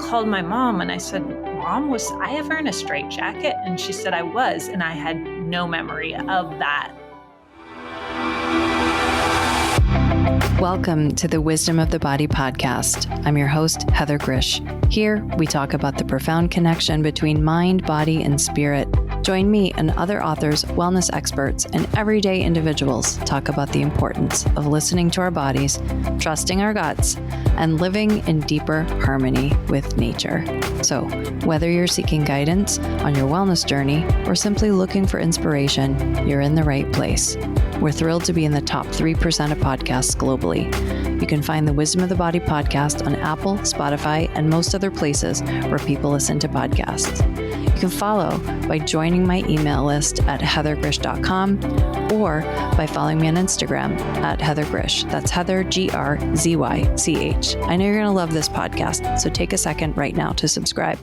called my mom and I said, Mom, was I ever in a straitjacket? And she said I was, and I had no memory of that. Welcome to the Wisdom of the Body podcast. I'm your host, Heather Grzych. Here, we talk about the profound connection between mind, body, and spirit. Join me and other authors, wellness experts, and everyday individuals talk about the importance of listening to our bodies, trusting our guts, and living in deeper harmony with nature. So, whether you're seeking guidance on your wellness journey or simply looking for inspiration, you're in the right place. We're thrilled to be in the top 3% of podcasts globally. You can find the Wisdom of the Body podcast on Apple, Spotify, and most other places where people listen to podcasts. You can follow by joining my email list at heathergrzych.com or by following me on Instagram at Heather Grzych. That's Heather, Grzych. I know you're going to love this podcast, so take a second right now to subscribe.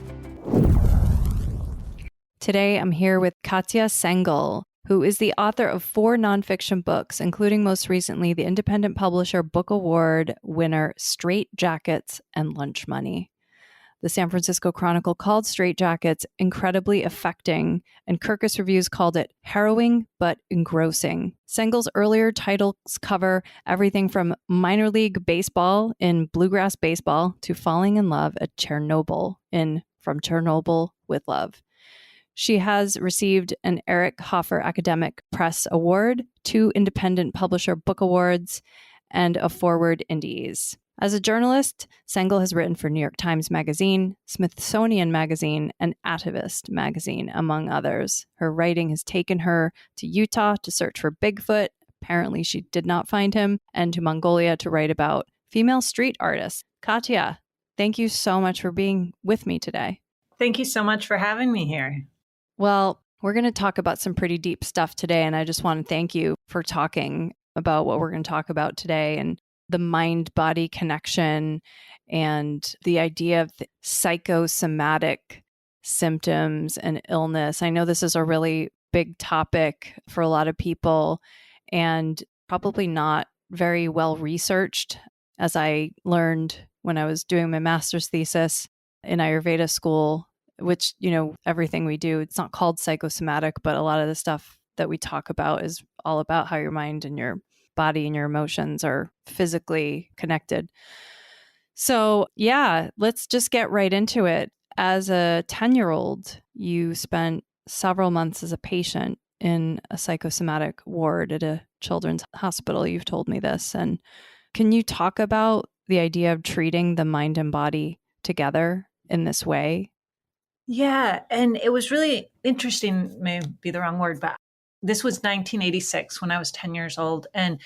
Today, I'm here with Katya Cengel, who is the author of 4 nonfiction books, including most recently the Independent Publisher Book Award winner Straightjackets and Lunch Money. The San Francisco Chronicle called Straightjackets incredibly affecting, and Kirkus Reviews called it harrowing but engrossing. Cengel's earlier titles cover everything from minor league baseball in Bluegrass Baseball to falling in love at Chernobyl in From Chernobyl with Love. She has received an Eric Hoffer Academic Press Award, 2 Independent Publisher Book Awards, and a Forward Indies. As a journalist, Cengel has written for New York Times Magazine, Smithsonian Magazine, and Atavist Magazine, among others. Her writing has taken her to Utah to search for Bigfoot. Apparently, she did not find him, and to Mongolia to write about female street artists. Katya, thank you so much for being with me today. Thank you so much for having me here. Well, we're going to talk about some pretty deep stuff today, and I just want to thank you for talking about what we're going to talk about today and the mind-body connection and the idea of the psychosomatic symptoms and illness. I know this is a really big topic for a lot of people and probably not very well researched, as I learned when I was doing my master's thesis in Ayurveda school, which, everything we do, it's not called psychosomatic, but a lot of the stuff that we talk about is all about how your mind and your body and your emotions are physically connected. So yeah, let's just get right into it. As a 10-year-old, you spent several months as a patient in a psychosomatic ward at a children's hospital. You've told me this. And can you talk about the idea of treating the mind and body together in this way? Yeah, and it was really interesting, may be the wrong word, but this was 1986 when I was 10 years old. And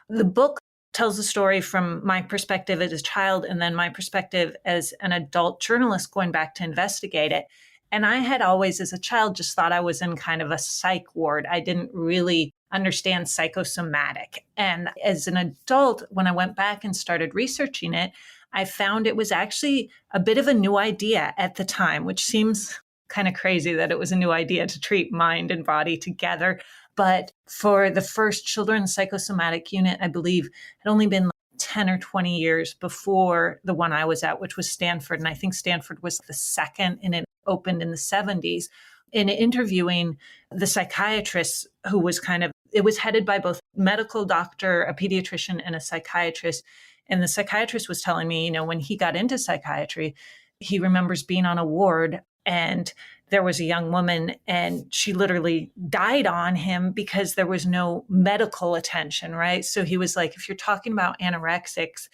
the book tells the story from my perspective as a child and then my perspective as an adult journalist going back to investigate it. And I had always, as a child, just thought I was in kind of a psych ward. I didn't really understand psychosomatic. And as an adult, when I went back and started researching it, I found it was actually a bit of a new idea at the time, which seems kind of crazy that it was a new idea to treat mind and body together. But for the first children's psychosomatic unit, I believe, had only been 10 or 20 years before the one I was at, which was Stanford. And I think Stanford was the second, and it opened in the 70s. In interviewing the psychiatrist who was it was headed by both medical doctor, a pediatrician, and a psychiatrist. And the psychiatrist was telling me, when he got into psychiatry, he remembers being on a ward and there was a young woman and she literally died on him because there was no medical attention, right? So he was like, if you're talking about anorexics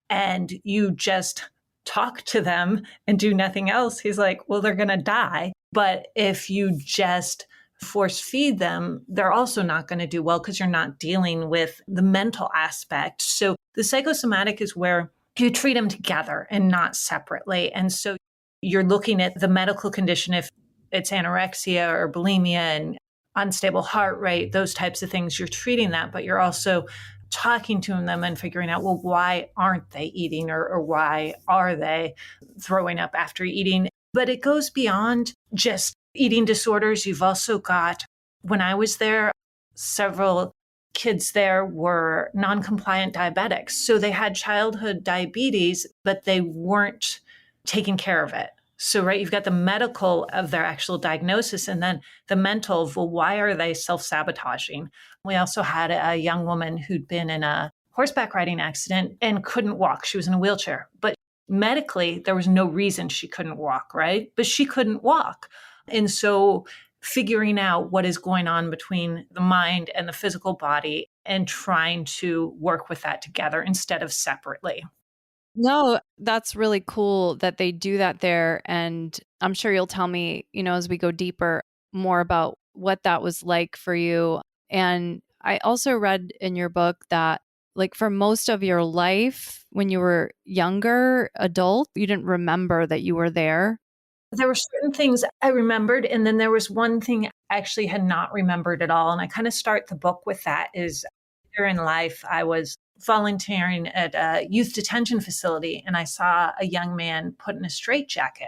and you just talk to them and do nothing else, he's like, well, they're going to die. But if you just force feed them, they're also not going to do well because you're not dealing with the mental aspect. So the psychosomatic is where you treat them together and not separately. And so you're looking at the medical condition, if it's anorexia or bulimia and unstable heart rate, those types of things, you're treating that, but you're also talking to them and figuring out, well, why aren't they eating or why are they throwing up after eating? But it goes beyond just eating disorders. You've also got, when I was there, several kids there were non-compliant diabetics. So they had childhood diabetes, but they weren't taking care of it. So, right, you've got the medical of their actual diagnosis and then the mental of, well, why are they self-sabotaging? We also had a young woman who'd been in a horseback riding accident and couldn't walk. She was in a wheelchair, but medically, there was no reason she couldn't walk, right? But she couldn't walk. And so figuring out what is going on between the mind and the physical body and trying to work with that together instead of separately. No, that's really cool that they do that there. And I'm sure you'll tell me, as we go deeper, more about what that was like for you. And I also read in your book that, like, for most of your life, when you were younger, adult, you didn't remember that you were there. There were certain things I remembered, and then there was one thing I actually had not remembered at all. And I kind of start the book with that is later in life, I was volunteering at a youth detention facility, and I saw a young man put in a straitjacket.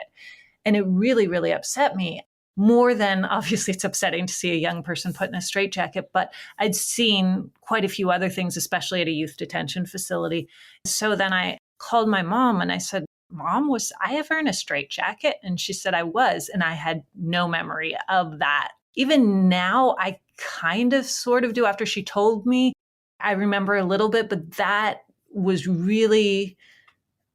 And it really, really upset me more than obviously it's upsetting to see a young person put in a straitjacket, but I'd seen quite a few other things, especially at a youth detention facility. So then I called my mom and I said, Mom, was I ever in a straitjacket? And she said I was, and I had no memory of that. Even now, I kind of sort of do after she told me. I remember a little bit, but that was really,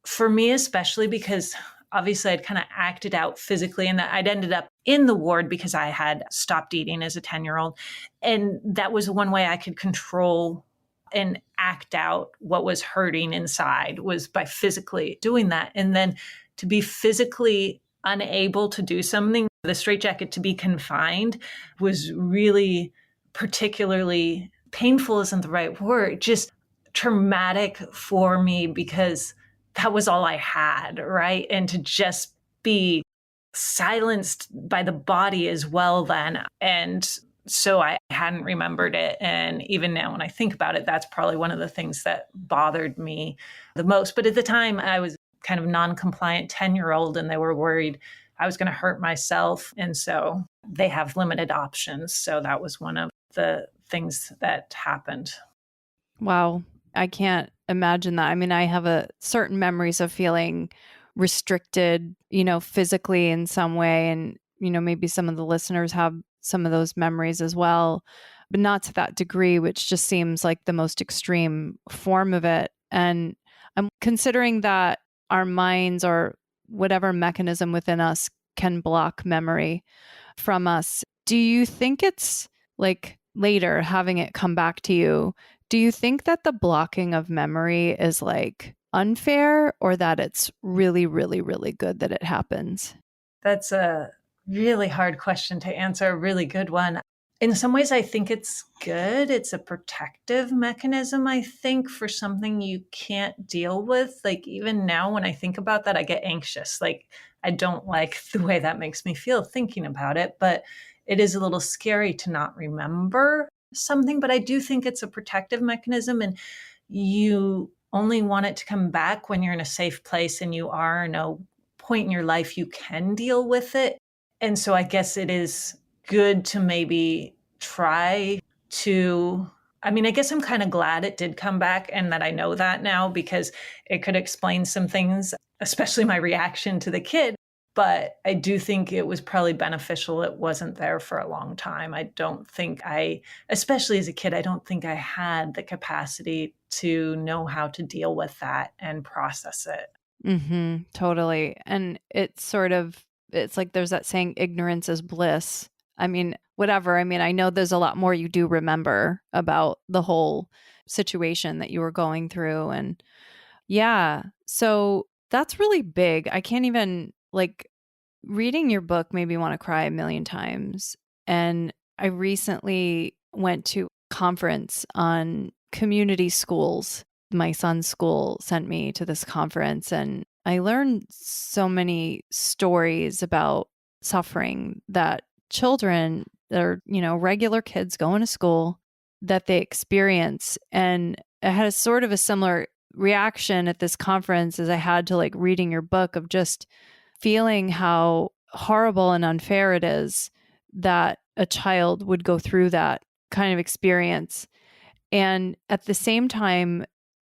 for me, especially because obviously I'd kind of acted out physically and that I'd ended up in the ward because I had stopped eating as a 10-year-old. And that was one way I could control and act out what was hurting inside was by physically doing that. And then to be physically unable to do something, the straitjacket to be confined was really particularly painful isn't the right word, just traumatic for me because that was all I had, right? And to just be silenced by the body as well then. And so I hadn't remembered it. And even now, when I think about it, that's probably one of the things that bothered me the most. But at the time, I was kind of non-compliant 10-year-old and they were worried I was going to hurt myself. And so they have limited options. So that was one of the things that happened. Wow. I can't imagine that. I mean, I have a certain memories of feeling restricted, physically in some way. And, maybe some of the listeners have some of those memories as well, but not to that degree, which just seems like the most extreme form of it. And I'm considering that our minds or whatever mechanism within us can block memory from us. Do you think it's like later having it come back to you? Do you think that the blocking of memory is like unfair or that it's really, really, really good that it happens? That's a really hard question to answer, a really good one. In some ways, I think it's good. It's a protective mechanism, I think, for something you can't deal with. Like, even now, when I think about that, I get anxious. Like, I don't like the way that makes me feel thinking about it, but it is a little scary to not remember something. But I do think it's a protective mechanism, and you only want it to come back when you're in a safe place and you are in a point in your life you can deal with it. And so I guess it is good to maybe try to, I mean, I guess I'm kind of glad it did come back and that I know that now because it could explain some things, especially my reaction to the kid. But I do think it was probably beneficial it wasn't there for a long time. I don't think especially as a kid, I don't think I had the capacity to know how to deal with that and process it. Mm-hmm, totally. And it's like there's that saying, ignorance is bliss. I mean, whatever. I mean, I know there's a lot more you do remember about the whole situation that you were going through. And yeah, so that's really big. I can't even, like, reading your book made me want to cry a million times. And I recently went to a conference on community schools. My son's school sent me to this conference, and I learned so many stories about suffering that children that are, regular kids going to school that they experience. And I had a sort of a similar reaction at this conference as I had to, like, reading your book, of just feeling how horrible and unfair it is that a child would go through that kind of experience. And at the same time,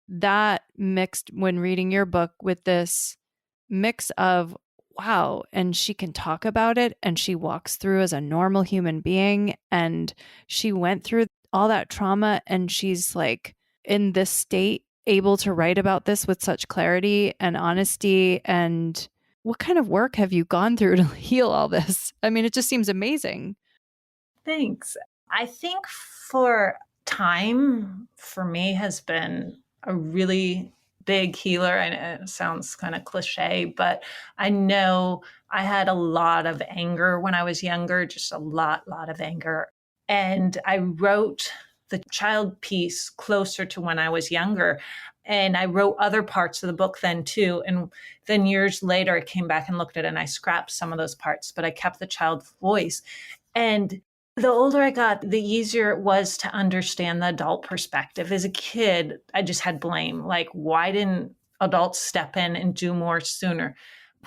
that mixed when reading your book with this mix of, wow, and she can talk about it and she walks through as a normal human being and she went through all that trauma and she's like in this state able to write about this with such clarity and honesty. And what kind of work have you gone through to heal all this? I mean, it just seems amazing. Thanks. I think for time, for me, has been a really big healer. And it sounds kind of cliche, but I know I had a lot of anger when I was younger, just a lot of anger. And I wrote the child piece closer to when I was younger. And I wrote other parts of the book then too. And then years later, I came back and looked at it and I scrapped some of those parts, but I kept the child voice. And the older I got, the easier it was to understand the adult perspective. As a kid, I just had blame. Like, why didn't adults step in and do more sooner?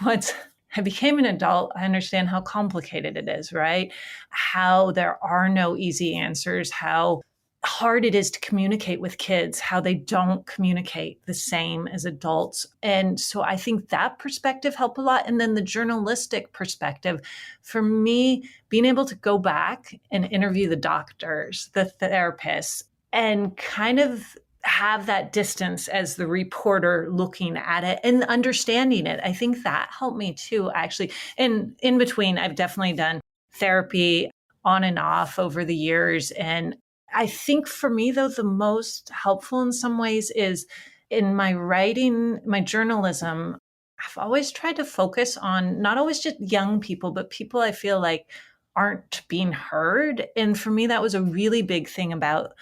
Once I became an adult, I understand how complicated it is, right? How there are no easy answers, how hard it is to communicate with kids, how they don't communicate the same as adults. And so I think that perspective helped a lot. And then the journalistic perspective, for me, being able to go back and interview the doctors, the therapists, and kind of have that distance as the reporter looking at it and understanding it. I think that helped me too, actually. And in between, I've definitely done therapy on and off over the years. And I think for me, though, the most helpful in some ways is in my writing, my journalism. I've always tried to focus on not always just young people, but people I feel like aren't being heard. And for me, that was a really big thing about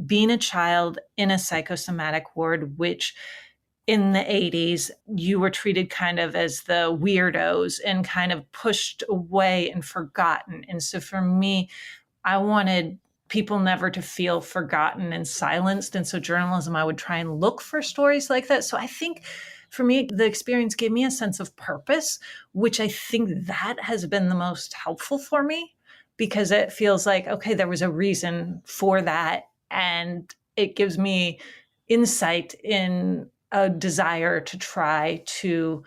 being a child in a psychosomatic ward, which in the 80s, you were treated kind of as the weirdos and kind of pushed away and forgotten. And so for me, I wanted people never to feel forgotten and silenced. And so journalism, I would try and look for stories like that. So I think for me, the experience gave me a sense of purpose, which I think that has been the most helpful for me because it feels like, okay, there was a reason for that. And it gives me insight in a desire to try to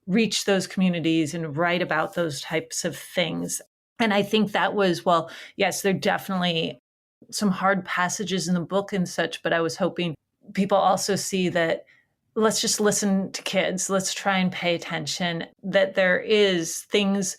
reach those communities and write about those types of things. And I think that was, well, yes, there definitely some hard passages in the book and such, but I was hoping people also see that let's just listen to kids. Let's try and pay attention that there is things,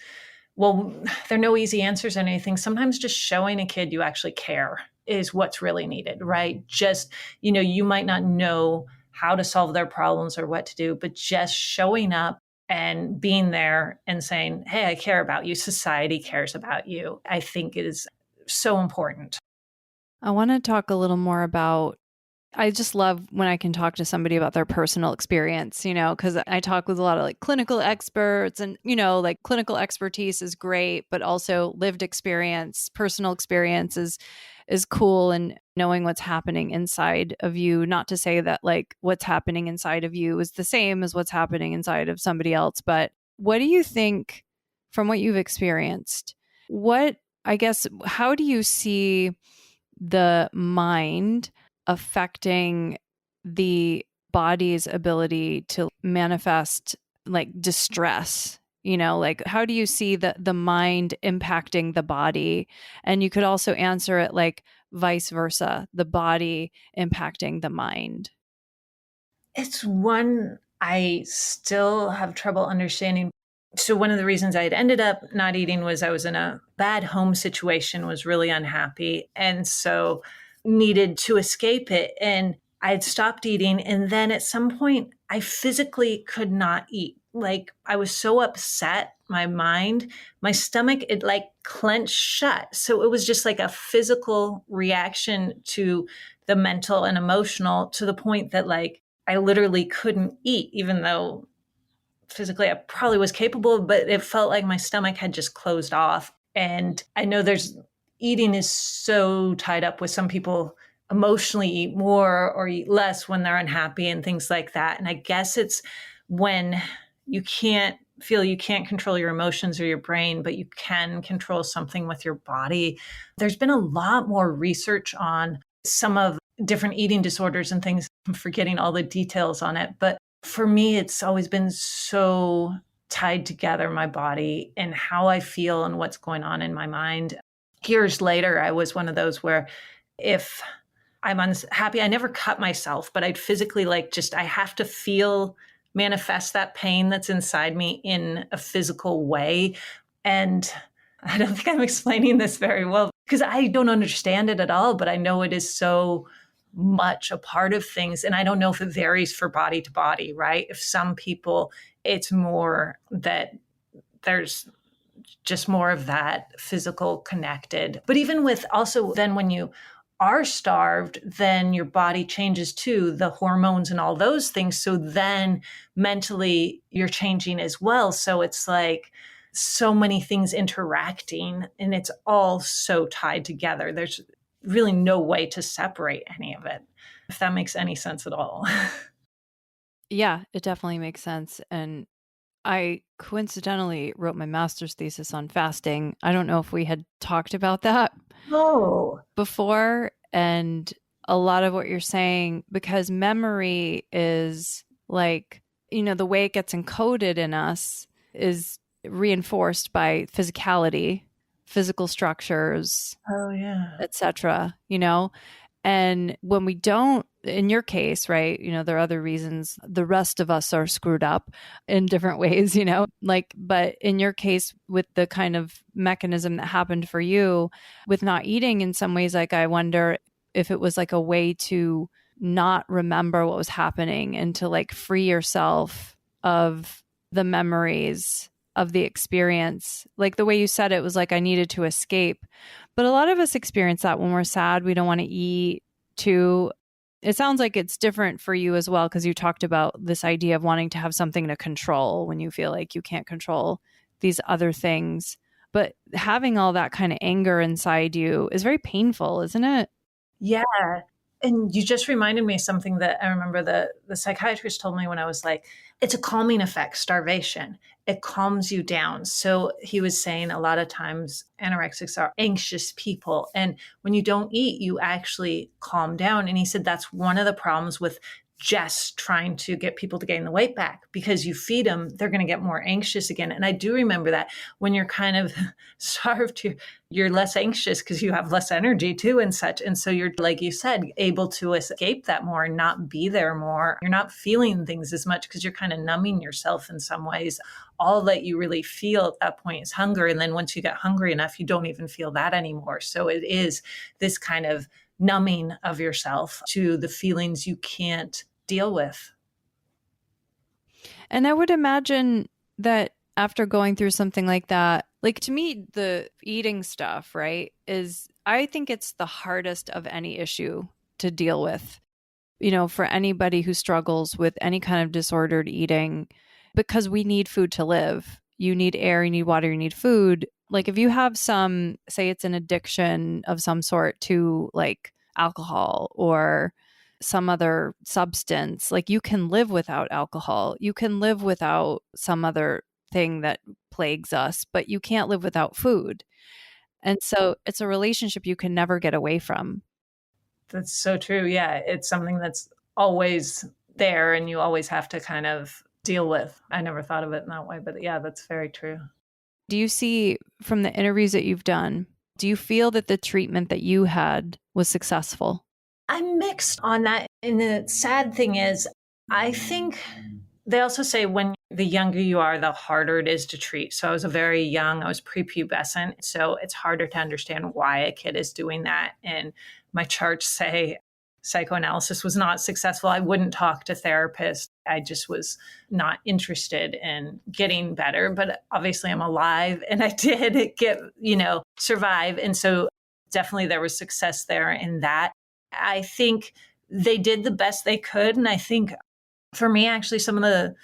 well, there are no easy answers or anything. Sometimes just showing a kid you actually care is what's really needed, right? Just, you might not know how to solve their problems or what to do, but just showing up and being there and saying, hey, I care about you. Society cares about you. I think is so important. I want to talk a little more about, I just love when I can talk to somebody about their personal experience, because I talk with a lot of like clinical experts and, like clinical expertise is great, but also lived experience, personal experience is cool, and knowing what's happening inside of you. Not to say that like what's happening inside of you is the same as what's happening inside of somebody else, but what do you think from what you've experienced? How do you see the mind affecting the body's ability to manifest like distress? Like how do you see the mind impacting the body? And you could also answer it like vice versa, the body impacting the mind. It's one I still have trouble understanding. So one of the reasons I had ended up not eating was I was in a bad home situation, was really unhappy, and so needed to escape it. And I had stopped eating. And then at some point, I physically could not eat. Like I was so upset, my mind, my stomach, it like clenched shut. So it was just like a physical reaction to the mental and emotional, to the point that like I literally couldn't eat, even though physically I probably was capable, but it felt like my stomach had just closed off. And I know eating is so tied up with some people emotionally eat more or eat less when they're unhappy and things like that. And I guess it's when you can't control your emotions or your brain, but you can control something with your body. There's been a lot more research on some of different eating disorders and things. I'm forgetting all the details on it, but for me, it's always been so tied together, my body and how I feel and what's going on in my mind. Years later, I was one of those where if I'm unhappy, I never cut myself, but I'd physically I have to feel, manifest that pain that's inside me in a physical way. And I don't think I'm explaining this very well because I don't understand it at all, but I know it is so much a part of things. And I don't know if it varies for body to body, right? If some people, it's more that there's just more of that physical connected. But even with also then when you are starved, then your body changes too, the hormones and all those things. So then mentally you're changing as well. So it's like so many things interacting and it's all so tied together. There's really no way to separate any of it, if that makes any sense at all. Yeah, it definitely makes sense. And I coincidentally wrote my master's thesis on fasting. I don't know if we had talked about that Oh, before. And a lot of what you're saying, because memory is like, the way it gets encoded in us is reinforced by physicality, physical structures, oh yeah. etc. And when we don't, in your case, right, there are other reasons the rest of us are screwed up in different ways, but in your case, with the kind of mechanism that happened for you with not eating, in some ways, like, I wonder if it was like a way to not remember what was happening and to like free yourself of the memories of the experience. Like the way you said it was like, I needed to escape. But a lot of us experience that when we're sad, we don't want to eat too. It sounds like it's different for you as well, because you talked about this idea of wanting to have something to control when you feel like you can't control these other things. But having all that kind of anger inside you is very painful, isn't it? Yeah. And you just reminded me of something that I remember the psychiatrist told me when I was like, it's a calming effect, starvation. It calms you down. So he was saying a lot of times anorexics are anxious people. And when you don't eat, you actually calm down. And he said that's one of the problems with just trying to get people to gain the weight back, because you feed them, they're going to get more anxious again. And I do remember that when you're kind of starved, you're less anxious because you have less energy too and such. And so you're, like you said, able to escape that more and not be there more. You're not feeling things as much because you're kind of numbing yourself in some ways. All that you really feel at that point is hunger. And then once you get hungry enough, you don't even feel that anymore. So it is this kind of numbing of yourself to the feelings you can't deal with. And I would imagine that after going through something like that, like to me, the eating stuff, right, I think it's the hardest of any issue to deal with, for anybody who struggles with any kind of disordered eating, because we need food to live. You need air, you need water, you need food. Like if you have say it's an addiction of some sort to like alcohol or some other substance, like you can live without alcohol, you can live without some other thing that plagues us, but you can't live without food. And so it's a relationship you can never get away from. That's so true. Yeah. It's something that's always there and you always have to kind of deal with. I never thought of it in that way, but yeah, that's very true. Do you see from the interviews that you've done, do you feel that the treatment that you had was successful? I'm mixed on that. And the sad thing is, I think they also say when the younger you are, the harder it is to treat. So I was very young, I was prepubescent. So it's harder to understand why a kid is doing that. And my charts say psychoanalysis was not successful. I wouldn't talk to therapists. I just was not interested in getting better. But obviously I'm alive and I did get, survive. And so definitely there was success there in that. I think they did the best they could. And I think for me, actually, some of the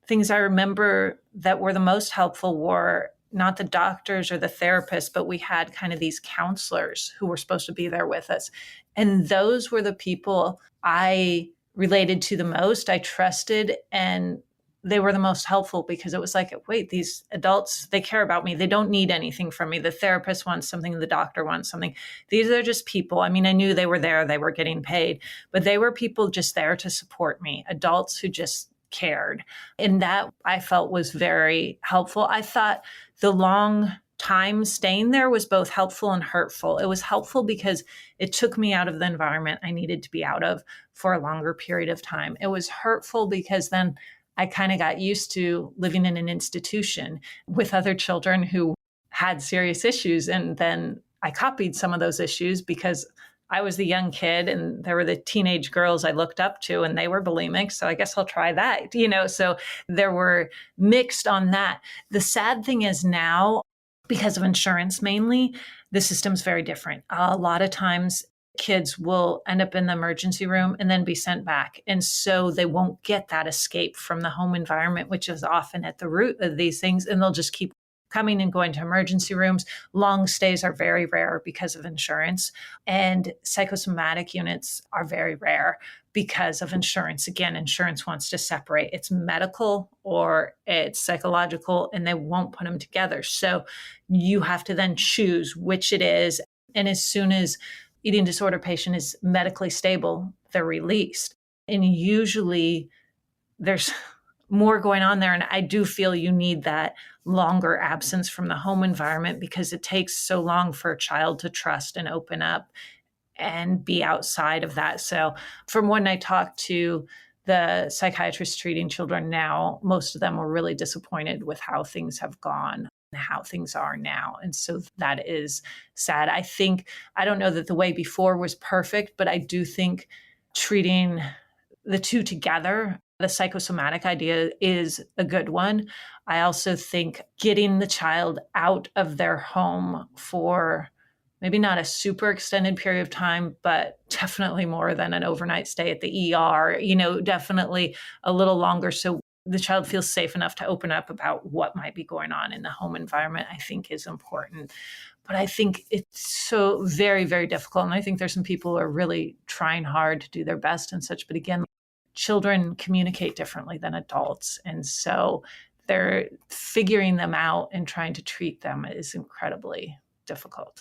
things I remember that were the most helpful were not the doctors or the therapists, but we had kind of these counselors who were supposed to be there with us. And those were the people I related to the most, I trusted, and they were the most helpful because it was like, wait, these adults, they care about me. They don't need anything from me. The therapist wants something. The doctor wants something. These are just people. I mean, I knew they were there. They were getting paid, but they were people just there to support me. Adults who just cared. And that I felt was very helpful. I thought the long time staying there was both helpful and hurtful. It was helpful because it took me out of the environment I needed to be out of for a longer period of time. It was hurtful because then I kind of got used to living in an institution with other children who had serious issues. And then I copied some of those issues because I was the young kid and there were the teenage girls I looked up to and they were bulimic. So I guess I'll try that, so there were mixed on that. The sad thing is now, because of insurance mainly, the system's very different. A lot of times kids will end up in the emergency room and then be sent back. And so they won't get that escape from the home environment, which is often at the root of these things. And they'll just keep coming and going to emergency rooms. Long stays are very rare because of insurance. And psychosomatic units are very rare because of insurance. Again, insurance wants to separate. It's medical or it's psychological, and they won't put them together. So you have to then choose which it is. And as soon as eating disorder patient is medically stable, they're released. And usually there's more going on there. And I do feel you need that longer absence from the home environment because it takes so long for a child to trust and open up and be outside of that. So from when I talked to the psychiatrists treating children now, most of them were really disappointed with how things have gone and how things are now. And so that is sad. I don't know that the way before was perfect, but I do think treating the two together, the psychosomatic idea is a good one. I also think getting the child out of their home for maybe not a super extended period of time, but definitely more than an overnight stay at the ER, definitely a little longer. So the child feels safe enough to open up about what might be going on in the home environment, I think is important. But I think it's so very, very difficult. And I think there's some people who are really trying hard to do their best and such. But again, children communicate differently than adults. And so they're figuring them out and trying to treat them is incredibly difficult.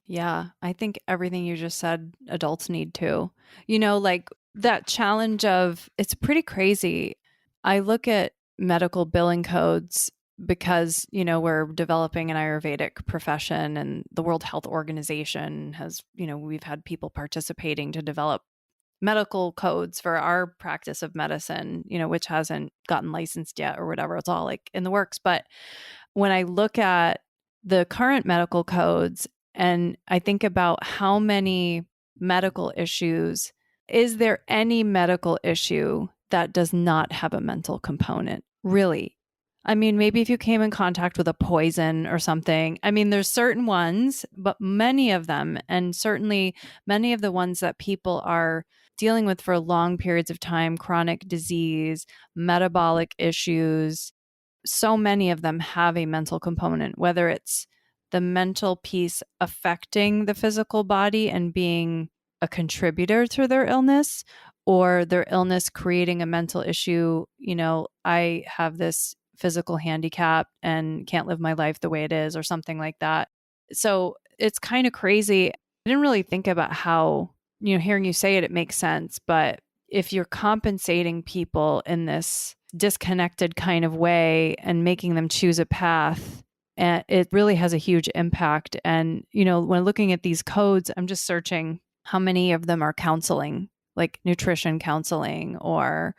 Yeah, I think everything you just said, adults need too. Like that challenge of it's pretty crazy. I look at medical billing codes because, we're developing an Ayurvedic profession and the World Health Organization has, we've had people participating to develop medical codes for our practice of medicine, which hasn't gotten licensed yet or whatever. It's all like in the works. But when I look at the current medical codes and I think about how many medical issues, is there any medical issue that does not have a mental component? Really? I mean, maybe if you came in contact with a poison or something. I mean, there's certain ones, but many of them, and certainly many of the ones that people are dealing with for long periods of time, chronic disease, metabolic issues, so many of them have a mental component, whether it's the mental piece affecting the physical body and being a contributor to their illness, or their illness creating a mental issue. I have this physical handicap and can't live my life the way it is, or something like that. So it's kind of crazy. I didn't really think about how, hearing you say it, it makes sense. But if you're compensating people in this disconnected kind of way and making them choose a path, and it really has a huge impact. And, when looking at these codes, I'm just searching how many of them are counseling, like nutrition counseling or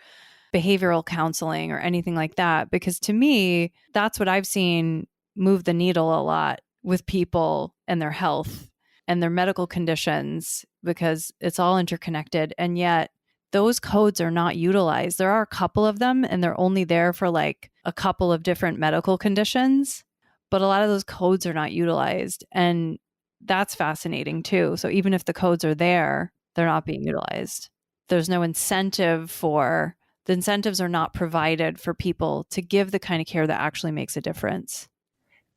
behavioral counseling or anything like that. Because to me, that's what I've seen move the needle a lot with people and their health and their medical conditions, because it's all interconnected. And yet those codes are not utilized. There are a couple of them and they're only there for like a couple of different medical conditions, but a lot of those codes are not utilized. And that's fascinating too. So even if the codes are there, they're not being utilized. There's no incentive for, the incentives are not provided for people to give the kind of care that actually makes a difference.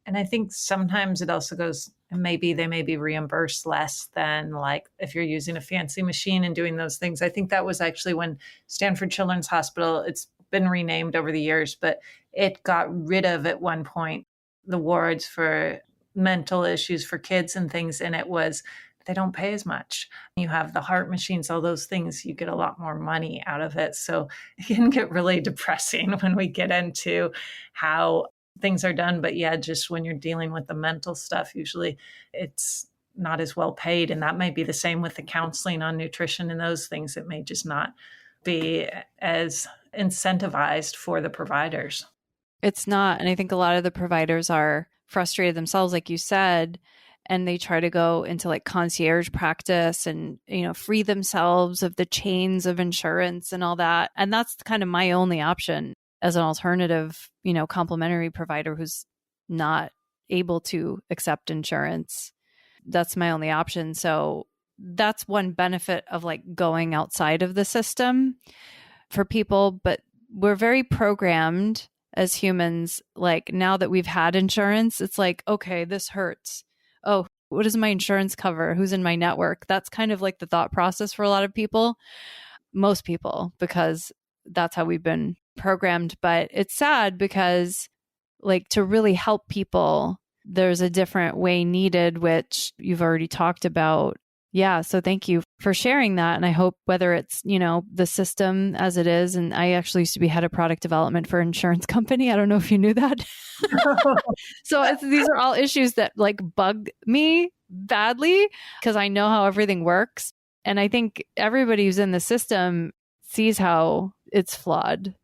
And I think sometimes it also goes, maybe they may be reimbursed less than like if you're using a fancy machine and doing those things. I think that was actually when Stanford Children's Hospital, it's been renamed over the years, but it got rid of at one point the wards for mental issues for kids and things. And it was they don't pay as much. You have the heart machines, all those things, you get a lot more money out of it. So it can get really depressing when we get into how things are done. But yeah, just when you're dealing with the mental stuff, usually it's not as well paid. And that may be the same with the counseling on nutrition and those things. It may just not be as incentivized for the providers. It's not. And I think a lot of the providers are frustrated themselves, like you said, and they try to go into like concierge practice and, free themselves of the chains of insurance and all that. And that's kind of my only option as an alternative, complementary provider who's not able to accept insurance. That's my only option. So that's one benefit of like going outside of the system for people. But we're very programmed as humans. Like now that we've had insurance, it's like, okay, this hurts. Oh, what does my insurance cover? Who's in my network? That's kind of like the thought process for a lot of people, most people, because that's how we've been programmed. But it's sad because like to really help people, there's a different way needed, which you've already talked about. Yeah. So thank you for sharing that. And I hope whether it's, the system as it is, and I actually used to be head of product development for an insurance company. I don't know if you knew that. So these are all issues that like bug me badly because I know how everything works. And I think everybody who's in the system sees how it's flawed.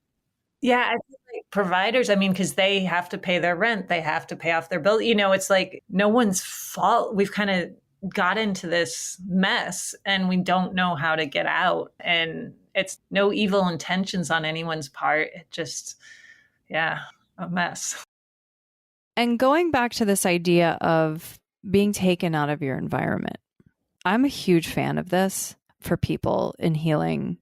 Yeah, I feel like providers, because they have to pay their rent, they have to pay off their bill. It's like no one's fault. We've kind of got into this mess and we don't know how to get out. And it's no evil intentions on anyone's part. It just, a mess. And going back to this idea of being taken out of your environment, I'm a huge fan of this for people in healing.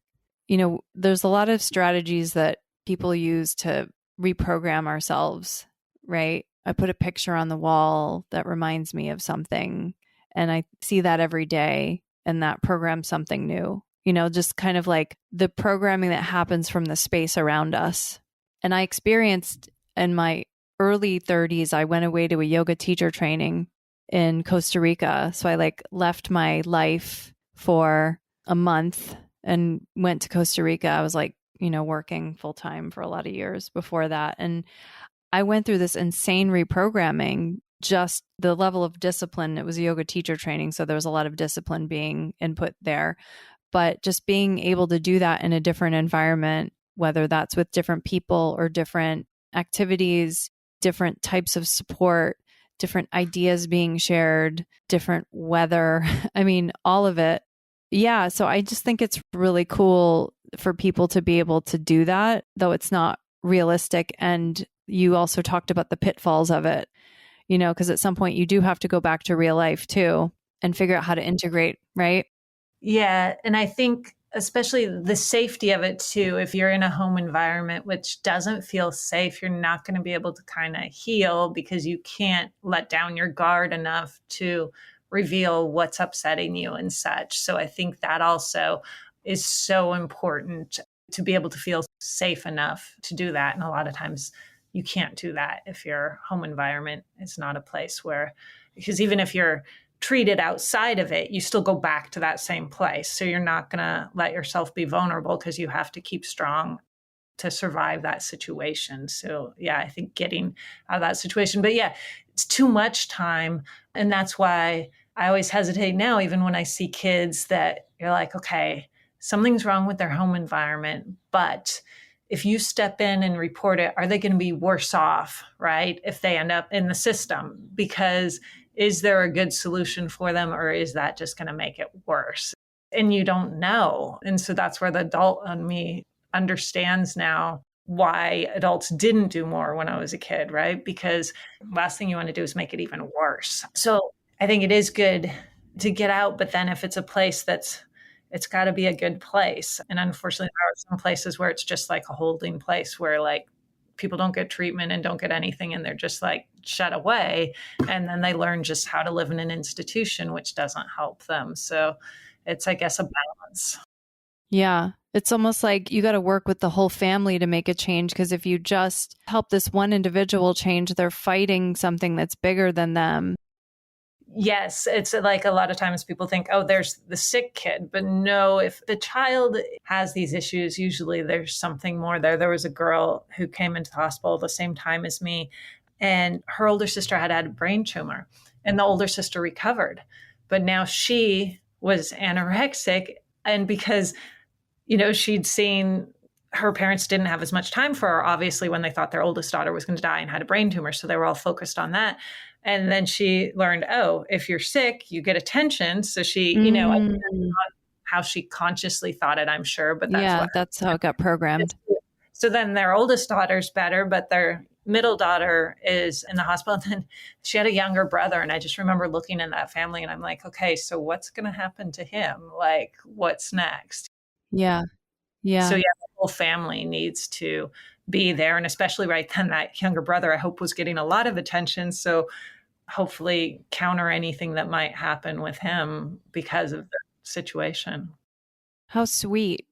There's a lot of strategies that people use to reprogram ourselves, right? I put a picture on the wall that reminds me of something, and I see that every day, and that programs something new, just kind of like the programming that happens from the space around us. And I experienced in my early 30s, I went away to a yoga teacher training in Costa Rica. So I like left my life for a month and went to Costa Rica. I was like, working full time for a lot of years before that. And I went through this insane reprogramming, just the level of discipline. It was a yoga teacher training, so there was a lot of discipline being input there. But just being able to do that in a different environment, whether that's with different people or different activities, different types of support, different ideas being shared, different weather, all of it. Yeah, so I just think it's really cool for people to be able to do that, though it's not realistic. And you also talked about the pitfalls of it, because at some point you do have to go back to real life too and figure out how to integrate, right? Yeah. And I think especially the safety of it too, if you're in a home environment which doesn't feel safe, you're not going to be able to kind of heal because you can't let down your guard enough to reveal what's upsetting you and such. So I think that also is so important to be able to feel safe enough to do that. And a lot of times you can't do that if your home environment is not a place where, because even if you're treated outside of it, you still go back to that same place. So you're not going to let yourself be vulnerable because you have to keep strong to survive that situation. So yeah, I think getting out of that situation, but yeah, it's too much time. And that's why I always hesitate now, even when I see kids that you're like, okay, something's wrong with their home environment, but if you step in and report it, are they going to be worse off, right? If they end up in the system, because is there a good solution for them, or is that just going to make it worse? And you don't know. And so that's where the adult on me understands now why adults didn't do more when I was a kid, right? Because last thing you want to do is make it even worse. So I think it is good to get out, but then if it's a place it's got to be a good place. And unfortunately, there are some places where it's just like a holding place where like people don't get treatment and don't get anything, and they're just like shut away. And then they learn just how to live in an institution, which doesn't help them. So it's, I guess, a balance. Yeah. It's almost like you got to work with the whole family to make a change, because if you just help this one individual change, they're fighting something that's bigger than them. Yes, it's like a lot of times people think, oh, there's the sick kid. But no, if the child has these issues, usually there's something more there. There was a girl who came into the hospital the same time as me, and her older sister had had a brain tumor, and the older sister recovered. But now she was anorexic. And because, she'd seen her parents didn't have as much time for her, obviously, when they thought their oldest daughter was going to die and had a brain tumor. So they were all focused on that. And then she learned, oh, if you're sick, you get attention. So she, I think that's not how she consciously thought it, I'm sure, but that's how it got programmed. So then their oldest daughter's better, but their middle daughter is in the hospital. And then she had a younger brother. And I just remember looking in that family and I'm like, okay, so what's going to happen to him? Like, what's next? Yeah. Yeah. So the whole family needs to be there. And especially right then, that younger brother, I hope, was getting a lot of attention. So hopefully counter anything that might happen with him because of the situation. How sweet,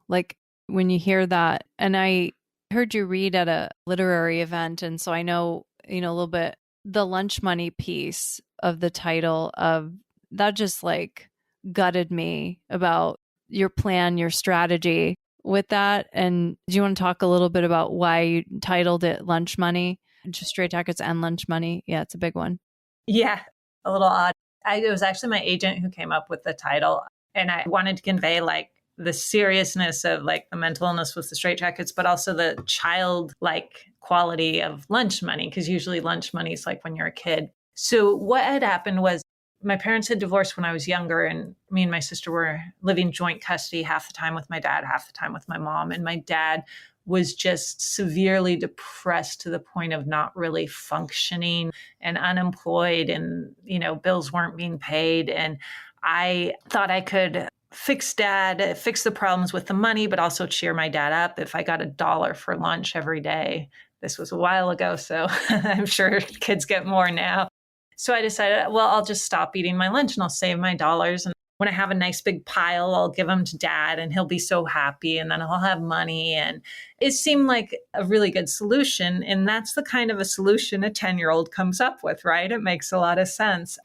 like when you hear that. And I heard you read at a literary event. And so I know, a little bit the lunch money piece of the title of that just like gutted me about your plan, your strategy with that. And do you want to talk a little bit about why you titled it Lunch Money? Just Straightjackets and Lunch Money. Yeah, it's a big one. Yeah, a little odd. It was actually my agent who came up with the title. And I wanted to convey like the seriousness of like the mental illness with the straitjackets, but also the childlike quality of lunch money, because usually lunch money is like when you're a kid. So what had happened was my parents had divorced when I was younger, and me and my sister were living joint custody half the time with my dad, half the time with my mom. And my dad was just severely depressed to the point of not really functioning and unemployed, and, bills weren't being paid. And I thought I could fix the problems with the money, but also cheer my dad up if I got $1 for lunch every day. This was a while ago, so I'm sure kids get more now. So I decided, well, I'll just stop eating my lunch and I'll save my dollars. And when I have a nice big pile, I'll give them to dad and he'll be so happy, and then I'll have money. And it seemed like a really good solution. And that's the kind of a solution a 10-year-old comes up with, right? It makes a lot of sense.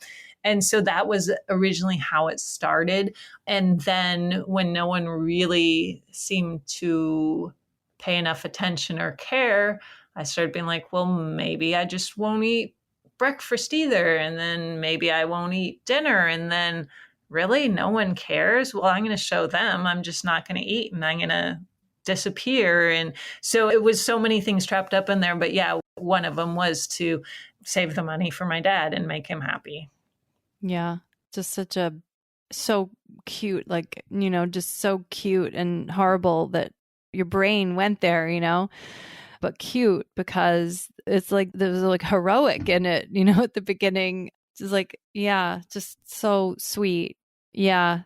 And so that was originally how it started. And then when no one really seemed to pay enough attention or care, I started being like, well, maybe I just won't eat breakfast either. And then maybe I won't eat dinner. And then really no one cares. Well, I'm going to show them I'm just not going to eat and I'm going to disappear. And so it was so many things trapped up in there. But yeah, one of them was to save the money for my dad and make him happy. Yeah. Just so cute, like, just so cute and horrible that your brain went there, but cute because it's like there's like heroic in it, at the beginning. Just like, yeah, just so sweet. Yeah.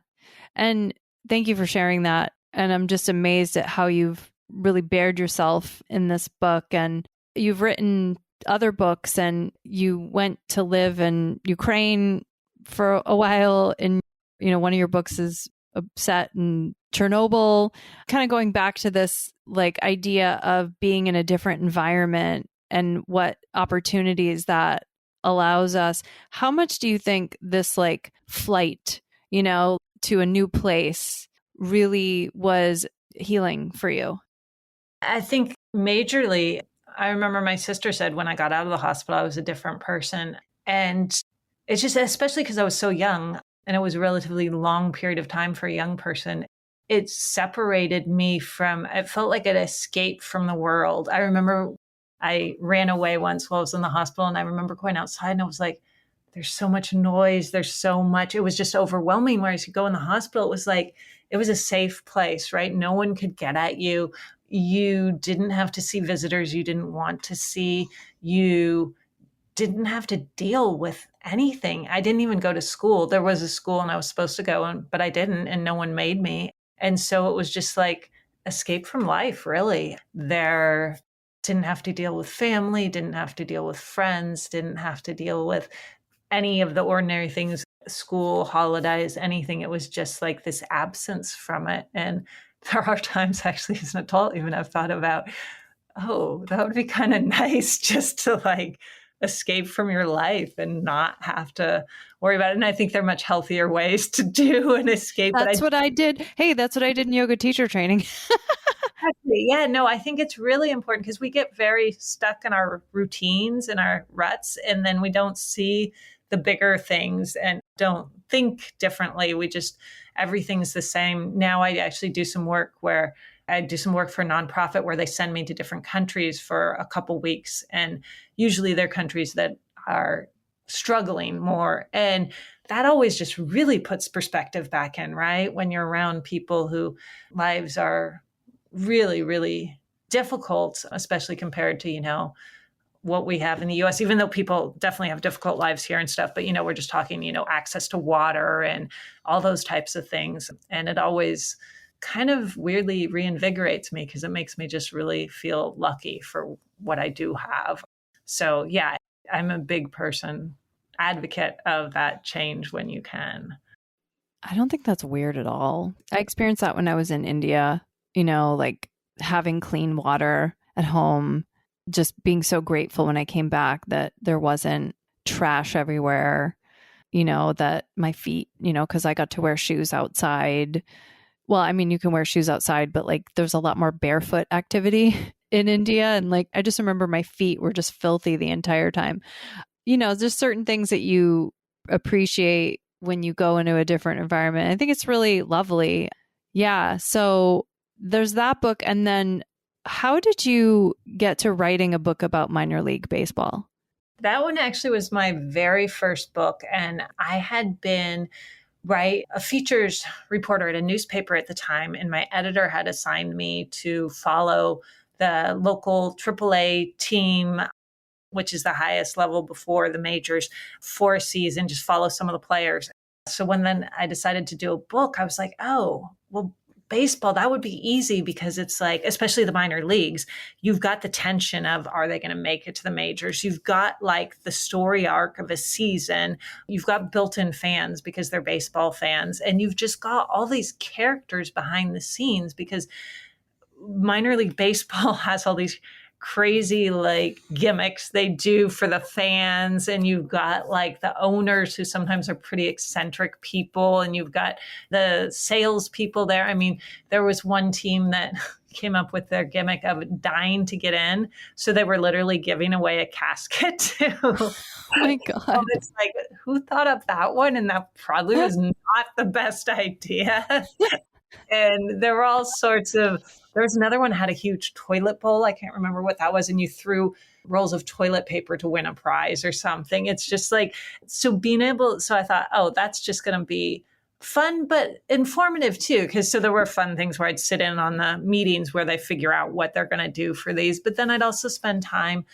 And thank you for sharing that. And I'm just amazed at how you've really bared yourself in this book. And you've written other books, and you went to live in Ukraine for a while. And, one of your books is set in Chernobyl, kind of going back to this like idea of being in a different environment and what opportunities that allows us. How much do you think this like flight, to a new place really was healing for you? I think majorly, I remember my sister said when I got out of the hospital, I was a different person. And it's just, especially because I was so young and it was a relatively long period of time for a young person, it separated me from, it felt like it escaped from the world. I remember I ran away once while I was in the hospital, and I remember going outside and I was like, there's so much noise. There's so much. It was just overwhelming. Whereas you go in the hospital, it was like, it was a safe place, right? No one could get at you. You didn't have to see visitors you didn't want to see. You didn't have to deal with anything. I didn't even go to school. There was a school and I was supposed to go, but I didn't, and no one made me. And so it was just like escape from life, really. There didn't have to deal with family, didn't have to deal with friends, didn't have to deal with any of the ordinary things, school, holidays, anything. It was just like this absence from it. And there are times actually as an adult, even I've thought about, oh, that would be kind of nice just to like escape from your life and not have to worry about it. And I think there are much healthier ways to do an escape. That's what I did. Hey, that's what I did in yoga teacher training. Exactly. Yeah, no, I think it's really important because we get very stuck in our routines and our ruts, and then we don't see the bigger things and don't think differently. Everything's the same. Now I actually do some work where I do some work for a nonprofit where they send me to different countries for a couple weeks. And usually they're countries that are struggling more. And that always just really puts perspective back in, right? When you're around people who lives are really, really difficult, especially compared to, what we have in the US, even though people definitely have difficult lives here and stuff. But, we're just talking, access to water and all those types of things. And it always kind of weirdly reinvigorates me because it makes me just really feel lucky for what I do have. So, yeah, I'm a big advocate of that change when you can. I don't think that's weird at all. I experienced that when I was in India, like having clean water at home, just being so grateful when I came back that there wasn't trash everywhere, that my feet, because I got to wear shoes outside. Well, I mean, you can wear shoes outside, but like there's a lot more barefoot activity in India. And like, I just remember my feet were just filthy the entire time. There's certain things that you appreciate when you go into a different environment. I think it's really lovely. Yeah. So there's that book. And then how did you get to writing a book about minor league baseball? That one actually was my very first book. And I had been a features reporter at a newspaper at the time. And my editor had assigned me to follow the local AAA team, which is the highest level before the majors, for a season, just follow some of the players. So when then I decided to do a book, I was like, oh, well, baseball, that would be easy because it's like, especially the minor leagues, you've got the tension of, are they going to make it to the majors? You've got like the story arc of a season. You've got built-in fans because they're baseball fans. And you've just got all these characters behind the scenes because minor league baseball has all these crazy like gimmicks they do for the fans, and you've got like the owners who sometimes are pretty eccentric people, and you've got the sales people there. I mean, there was one team that came up with their gimmick of dying to get in, so they were literally giving away a casket to Oh my God. so it's like, who thought up that one? And that probably was not the best idea. And there were all sorts of, there was another one had a huge toilet bowl. I can't remember what that was. And you threw rolls of toilet paper to win a prize or something. It's just like, so I thought, oh, that's just going to be fun, but informative too. Cause so there were fun things where I'd sit in on the meetings where they figure out what they're going to do for these. But then I'd also spend time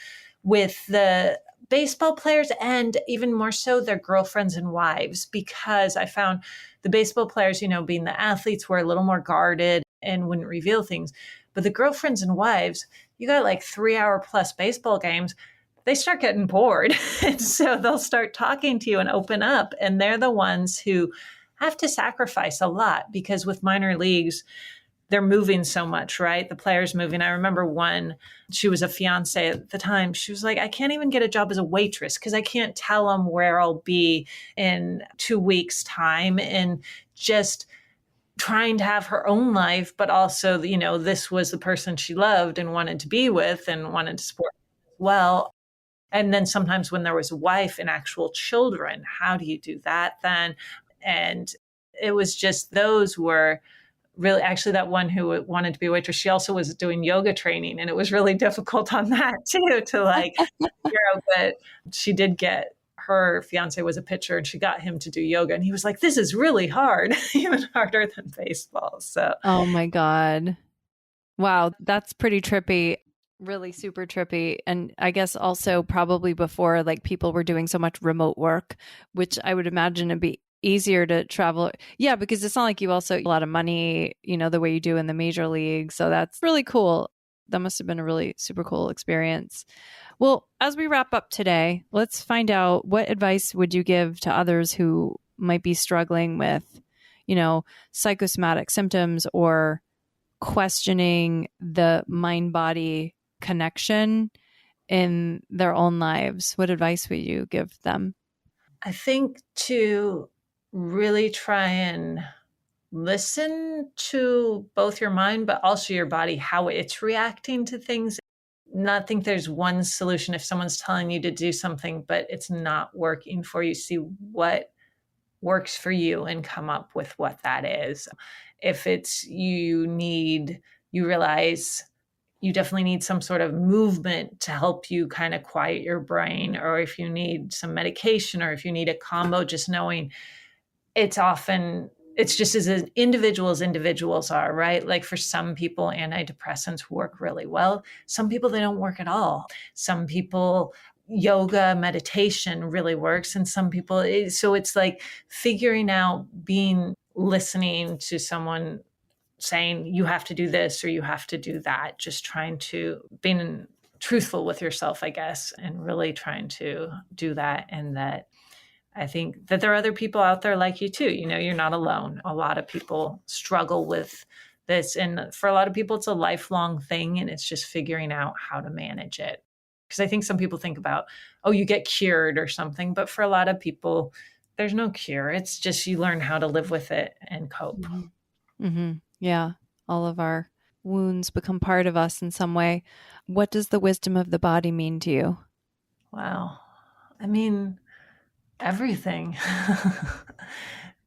with the baseball players and even more so their girlfriends and wives, because I found the baseball players, being the athletes, were a little more guarded and wouldn't reveal things. But the girlfriends and wives, you got like 3-hour plus baseball games, they start getting bored. And so they'll start talking to you and open up. And they're the ones who have to sacrifice a lot because with minor leagues, they're moving so much, right? The players moving. I remember one, she was a fiance at the time. She was like, I can't even get a job as a waitress because I can't tell them where I'll be in 2 weeks' time. And just trying to have her own life, but also, this was the person she loved and wanted to be with and wanted to support as well. And then sometimes when there was a wife and actual children, how do you do that then? And it was just, those were really, actually that one who wanted to be a waitress, she also was doing yoga training, and it was really difficult on that too, to like figure out that she did get, her fiance was a pitcher and she got him to do yoga, and he was like, this is really hard, even harder than baseball. So, oh my God. Wow. That's pretty trippy. Really super trippy. And I guess also probably before like people were doing so much remote work, which I would imagine it'd be easier to travel. Yeah, because it's not like you also a lot of money, the way you do in the major league. So that's really cool. That must have been a really super cool experience. Well, as we wrap up today, let's find out, what advice would you give to others who might be struggling with, psychosomatic symptoms or questioning the mind-body connection in their own lives, what advice would you give them? I think to really try and listen to both your mind, but also your body, how it's reacting to things. Not think there's one solution. If someone's telling you to do something, but it's not working for you, see what works for you and come up with what that is. If it's you realize you definitely need some sort of movement to help you kind of quiet your brain, or if you need some medication, or if you need a combo, just knowing it's just as individuals are, right? Like for some people, antidepressants work really well. Some people, they don't work at all. Some people, yoga, meditation really works. And some people, so it's like figuring out, listening to someone saying you have to do this or you have to do that, just trying to being truthful with yourself, I guess, and really trying to do that. And that I think that there are other people out there like you too. You're not alone. A lot of people struggle with this. And for a lot of people, it's a lifelong thing. And it's just figuring out how to manage it. Because I think some people think about, oh, you get cured or something. But for a lot of people, there's no cure. It's just you learn how to live with it and cope. Mm-hmm. Mm-hmm. Yeah. All of our wounds become part of us in some way. What does the wisdom of the body mean to you? Wow. I mean, everything.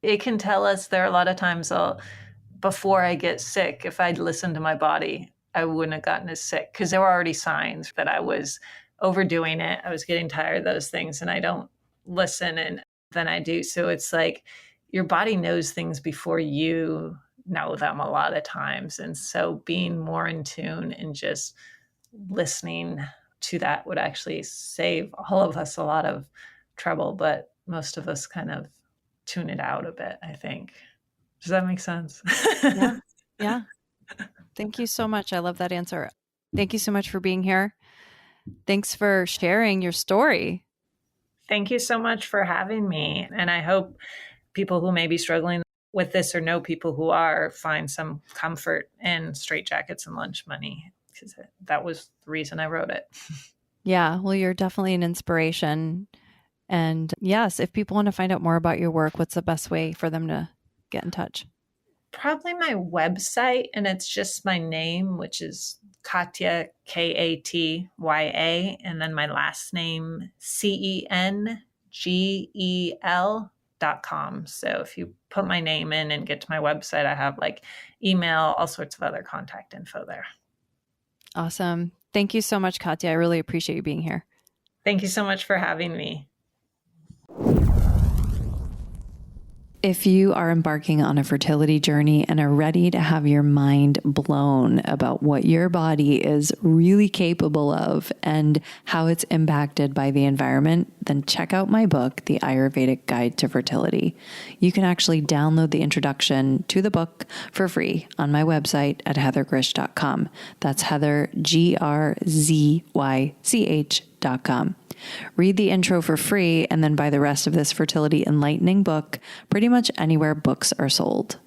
It can tell us. There are a lot of times before I get sick, if I'd listened to my body, I wouldn't have gotten as sick, because there were already signs that I was overdoing it. I was getting tired of those things, and I don't listen, and then I do. So it's like your body knows things before you know them a lot of times. And so being more in tune and just listening to that would actually save all of us a lot of trouble, but most of us kind of tune it out a bit, I think. Does that make sense? Yeah. Yeah. Thank you so much. I love that answer. Thank you so much for being here. Thanks for sharing your story. Thank you so much for having me. And I hope people who may be struggling with this or know people who are find some comfort in Straightjackets and Lunch Money, because that was the reason I wrote it. Yeah. Well, you're definitely an inspiration. And yes, if people want to find out more about your work, what's the best way for them to get in touch? Probably my website, and it's just my name, which is Katya, Katya, and then my last name, CENGEL.com. So if you put my name in and get to my website, I have like email, all sorts of other contact info there. Awesome. Thank you so much, Katya. I really appreciate you being here. Thank you so much for having me. If you are embarking on a fertility journey and are ready to have your mind blown about what your body is really capable of and how it's impacted by the environment, then check out my book, The Ayurvedic Guide to Fertility. You can actually download the introduction to the book for free on my website at heathergrzych.com. That's Heather, GRZYCH.com. Read the intro for free and then buy the rest of this fertility enlightening book pretty much anywhere books are sold.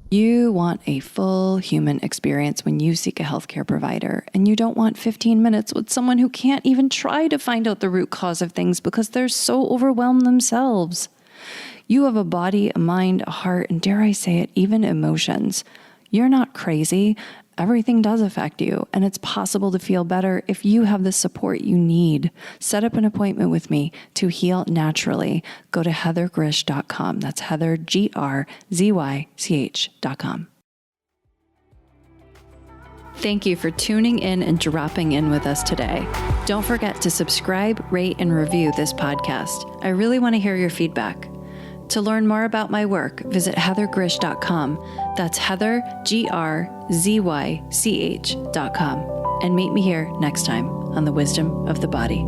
You want a full human experience when you seek a healthcare provider, and you don't want 15 minutes with someone who can't even try to find out the root cause of things because they're so overwhelmed themselves. You have a body, a mind, a heart, and dare I say it, even emotions. You're not crazy. Everything does affect you, and it's possible to feel better if you have the support you need. Set up an appointment with me to heal naturally. Go to heathergrzych.com. That's Heather, GRZYCH.com. Thank you for tuning in and dropping in with us today. Don't forget to subscribe, rate, and review this podcast. I really want to hear your feedback. To learn more about my work, visit heathergrzych.com. That's Heather, GRZYCH.com. And meet me here next time on The Wisdom of the Body.